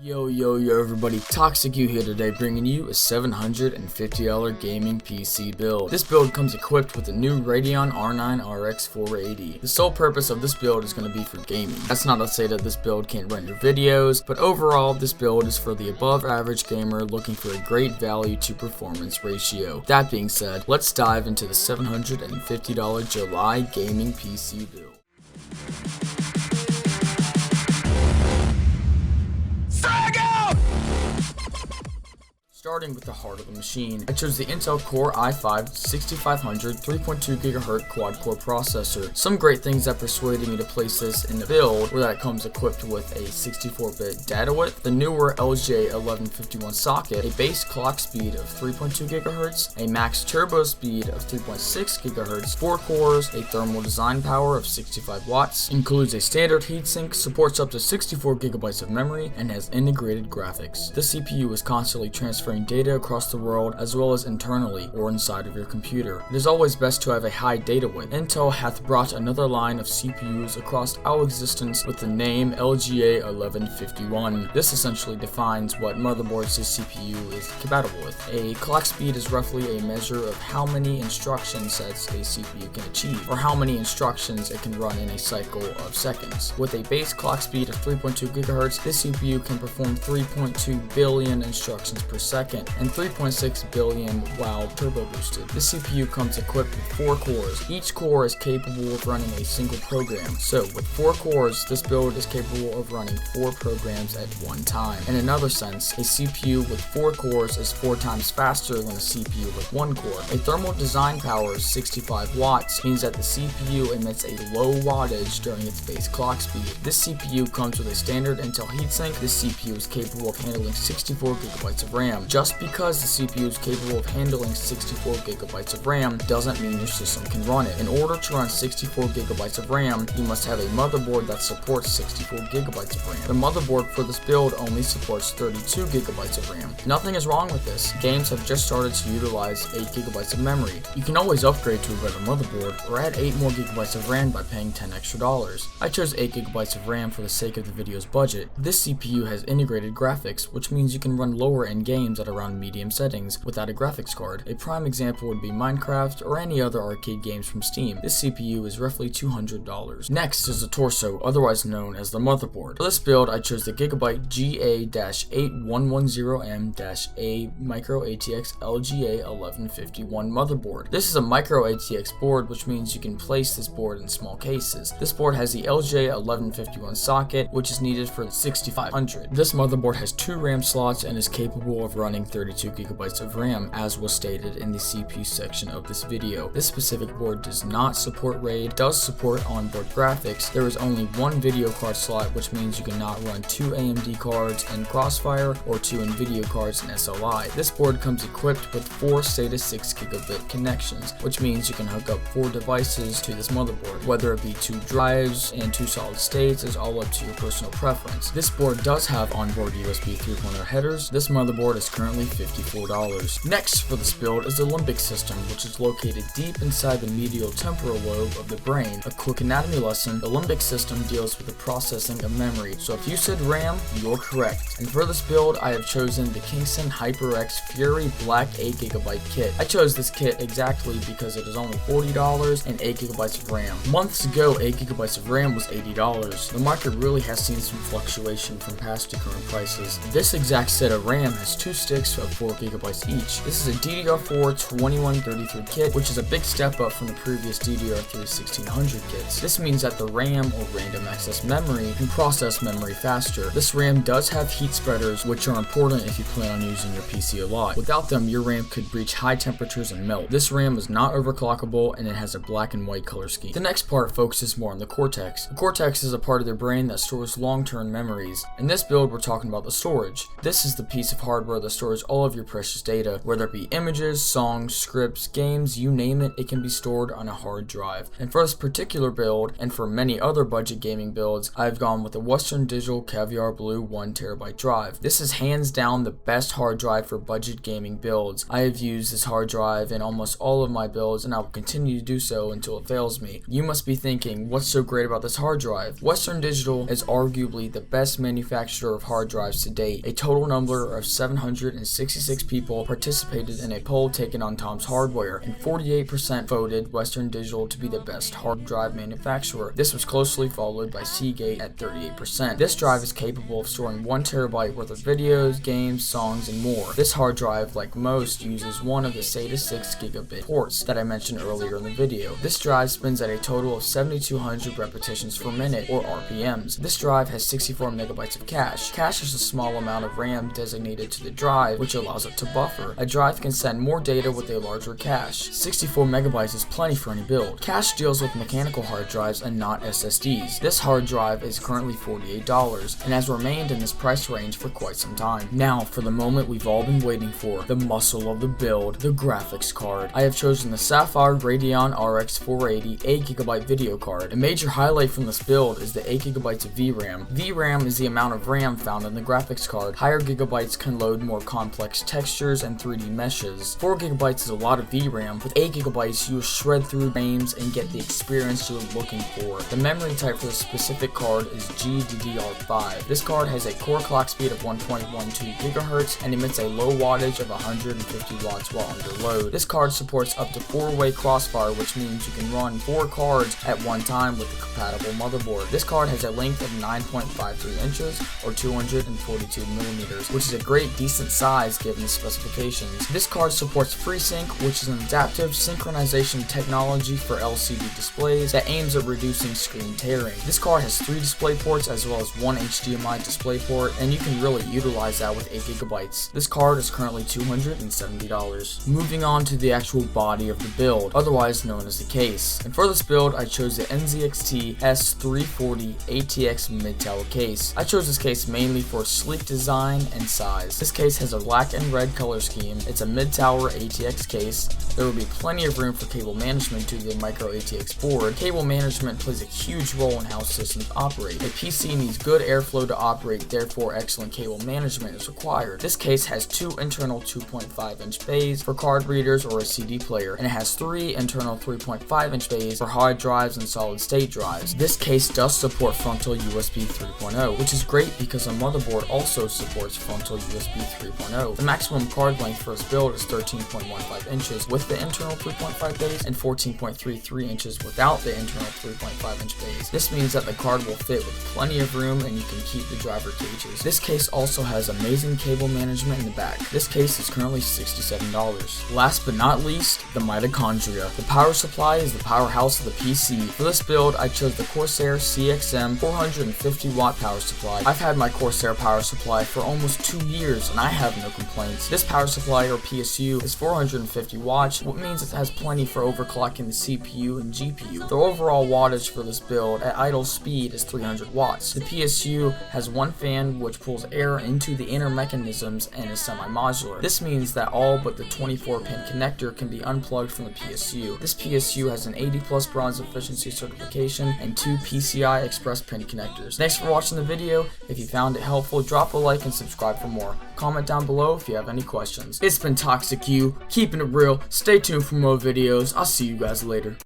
Yo everybody, ToxicU here today bringing you a $750 gaming PC build. This build comes equipped with the new Radeon RX 480. The sole purpose of this build is going to be for gaming. That's not to say that this build can't run your videos, but overall this build is for the above average gamer looking for a great value to performance ratio. That being said, let's dive into the $750 July gaming PC build. Starting with the heart of the machine, I chose the Intel Core i5-6500 3.2 GHz quad-core processor. Some great things that persuaded me to place this in the build were that it comes equipped with a 64-bit data width, the newer LJ1151 socket, a base clock speed of 3.2 GHz, a max turbo speed of 3.6 GHz, 4 cores, a thermal design power of 65 watts, includes a standard heatsink, supports up to 64 GB of memory, and has integrated graphics. The CPU is constantly transferring data across the world as well as internally or inside of your computer. It is always best to have a high data width. Intel hath brought another line of CPUs across our existence with the name LGA1151. This essentially defines what motherboards this CPU is compatible with. A clock speed is roughly a measure of how many instruction sets a CPU can achieve, or how many instructions it can run in a cycle of seconds. With a base clock speed of 3.2 GHz, this CPU can perform 3.2 billion instructions per second and 3.6 billion while turbo boosted. This CPU comes equipped with 4 cores. Each core is capable of running a single program. So with 4 cores, this build is capable of running 4 programs at one time. In another sense, a CPU with 4 cores is 4 times faster than a CPU with 1 core. A thermal design power of 65 watts means that the CPU emits a low wattage during its base clock speed. This CPU comes with a standard Intel heatsink. This CPU is capable of handling 64 GB of RAM. Just because the CPU is capable of handling 64 GB of RAM doesn't mean your system can run it. In order to run 64 GB of RAM, you must have a motherboard that supports 64 GB of RAM. The motherboard for this build only supports 32 GB of RAM. Nothing is wrong with this. Games have just started to utilize 8 GB of memory. You can always upgrade to a better motherboard or add 8 more GB of RAM by paying $10 extra. I chose 8 GB of RAM for the sake of the video's budget. This CPU has integrated graphics, which means you can run lower end games at around medium settings without a graphics card. A prime example would be Minecraft or any other arcade games from Steam. This CPU is roughly $200. Next is the torso, otherwise known as the motherboard. For this build, I chose the Gigabyte GA-8110M-A Micro ATX LGA1151 motherboard. This is a Micro ATX board, which means you can place this board in small cases. This board has the LJ1151 socket, which is needed for the 6500. This motherboard has 2 RAM slots and is capable of running 32 GB of RAM, as was stated in the CPU section of this video. This specific board does not support RAID, does support onboard graphics. There is only 1 video card slot, which means you cannot run 2 AMD cards in Crossfire or 2 NVIDIA cards in SLI. This board comes equipped with 4 SATA 6 gigabit connections, which means you can hook up 4 devices to this motherboard. Whether it be 2 drives and 2 solid states is all up to your personal preference. This board does have onboard USB 3.0 headers. This motherboard is currently $54. Next for this build is the limbic system, which is located deep inside the medial temporal lobe of the brain. A quick anatomy lesson: the limbic system deals with the processing of memory, so if you said RAM, you're correct. And for this build, I have chosen the Kingston HyperX Fury Black 8 GB kit. I chose this kit exactly because it is only $40 and 8 GB of RAM. Months ago, 8 GB of RAM was $80. The market really has seen some fluctuation from past to current prices. This exact set of RAM has 2 sticks of 4 GB each. This is a DDR4 2133 kit, which is a big step up from the previous DDR3 1600 kits. This means that the RAM, or random access memory, can process memory faster. This RAM does have heat spreaders, which are important if you plan on using your PC a lot. Without them, your RAM could reach high temperatures and melt. This RAM is not overclockable, and it has a black and white color scheme. The next part focuses more on the cortex. The cortex is a part of the brain that stores long-term memories. In this build, we're talking about the storage. This is the piece of hardware that stores all of your precious data, whether it be images, songs, scripts, games, you name it, it can be stored on a hard drive. And for this particular build, and for many other budget gaming builds, I've gone with a Western Digital Caviar Blue 1TB drive. This is hands down the best hard drive for budget gaming builds. I have used this hard drive in almost all of my builds, and I will continue to do so until it fails me. You must be thinking, what's so great about this hard drive? Western Digital is arguably the best manufacturer of hard drives to date. A total number of 766 people participated in a poll taken on Tom's Hardware, and 48% voted Western Digital to be the best hard drive manufacturer. This was closely followed by Seagate at 38%. This drive is capable of storing 1 TB worth of videos, games, songs, and more. This hard drive, like most, uses one of the SATA 6 gigabit ports that I mentioned earlier in the video. This drive spins at a total of 7,200 repetitions per minute, or RPMs. This drive has 64 megabytes of cache. Cache is a small amount of RAM designated to the drive, which allows it to buffer. A drive can send more data with a larger cache. 64 megabytes is plenty for any build. Cache deals with mechanical hard drives and not SSDs. This hard drive is currently $48 and has remained in this price range for quite some time. Now for the moment we've all been waiting for, the muscle of the build, the graphics card. I have chosen the Sapphire Radeon RX 480 8GB video card. A major highlight from this build is the 8GB of VRAM. VRAM is the amount of RAM found in the graphics card. Higher gigabytes can load more complex textures and 3D meshes. 4GB is a lot of VRAM. With 8GB you will shred through games and get the experience you're looking for. The memory type for this specific card is GDDR5. This card has a core clock speed of 1.12 GHz and emits a low wattage of 150 watts while under load. This card supports up to 4-way crossfire, which means you can run 4 cards at one time with the compatible motherboard. This card has a length of 9.53 inches or 242 millimeters, which is a great decent size given the specifications. This card supports FreeSync, which is an adaptive synchronization technology for LCD displays that aims at reducing screen tearing. This card has 3 display ports as well as 1 HDMI display port, and you can really utilize that with 8GB. This card is currently $270. Moving on to the actual body of the build, otherwise known as the case. And for this build, I chose the NZXT S340 ATX mid-tower case. I chose this case mainly for sleek design and size. This case has a black and red color scheme. It's a mid-tower ATX case. There will be plenty of room for cable management due to the micro ATX board. Cable management plays a huge role in how systems operate. A PC needs good airflow to operate, therefore excellent cable management is required. This case has 2 internal 2.5-inch bays for card readers or a CD player, and it has 3 internal 3.5-inch bays for hard drives and solid-state drives. This case does support frontal USB 3.0, which is great because a motherboard also supports frontal USB 3.0. The maximum card length for this build is 13.15 inches with the internal 3.5 bays and 14.33 inches without the internal 3.5-inch bays. This means that the card will fit with plenty of room and you can keep the driver cages. This case also has amazing cable management in the back. This case is currently $67. Last but not least, the mitochondria. The power supply is the powerhouse of the PC. For this build, I chose the Corsair CXM 450 watt power supply. I've had my Corsair power supply for almost 2 years and I have no complaints. This power supply, or PSU, is 450 watts, which means it has plenty for overclocking the CPU and GPU. The overall wattage for this build at idle speed is 300 watts. The PSU has 1 fan which pulls air into the inner mechanisms and is semi-modular. This means that all but the 24-pin connector can be unplugged from the PSU. This PSU has an 80+ bronze efficiency certification and 2 PCI Express pin connectors. Thanks for watching the video. If you found it helpful, drop a like and subscribe for more. Comment down below if you have any questions. It's been ToxicU, keeping it real. Stay tuned for more videos. I'll see you guys later.